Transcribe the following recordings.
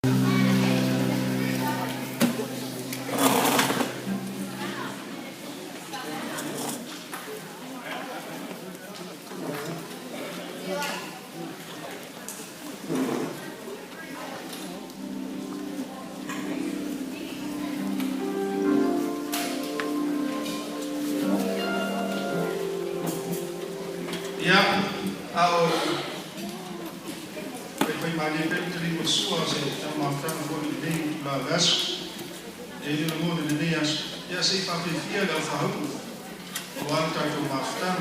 Ja, ao foi mali peli pessoa se chama tanto por bem lá gas ele no mundo de dias já sei para fia da fahu o alta do maftan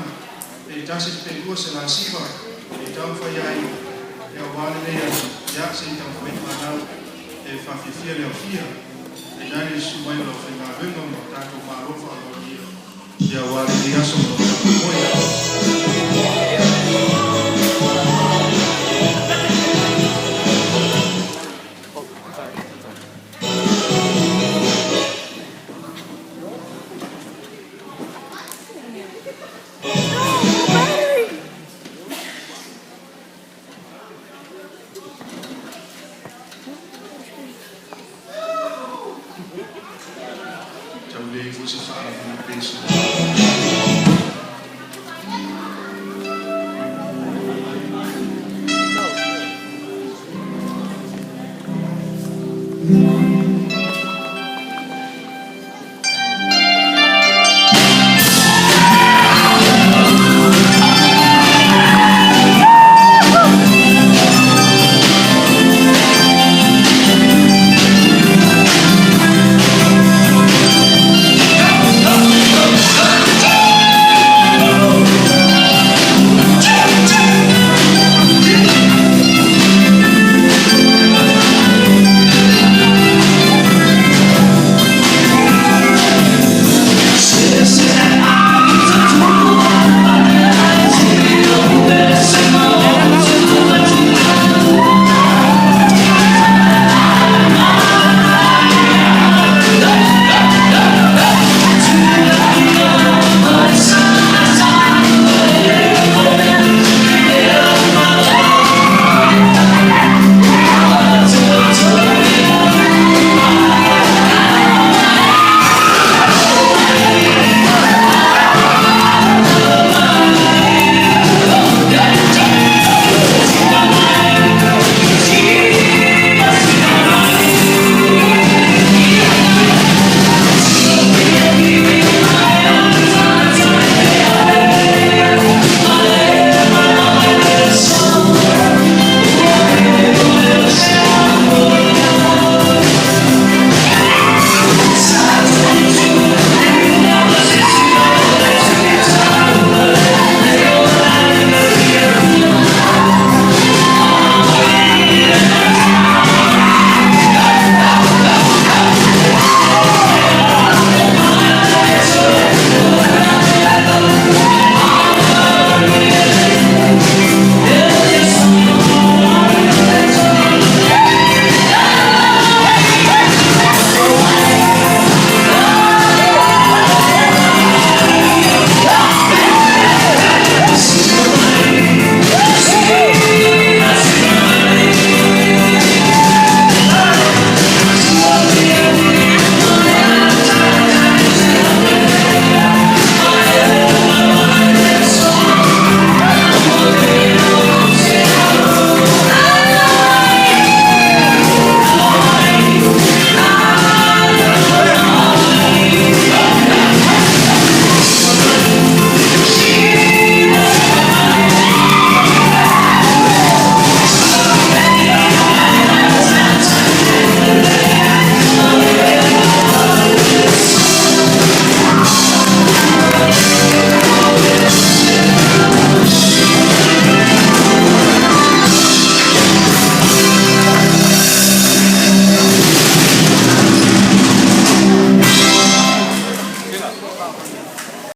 e tasi pegou se na siva então foi aí é o vale dias já sei então foi manal e para fia da fia e daí isso vai no final vendo no tanto marofa no dia já o vale dias o Então, você fala com a pessoa.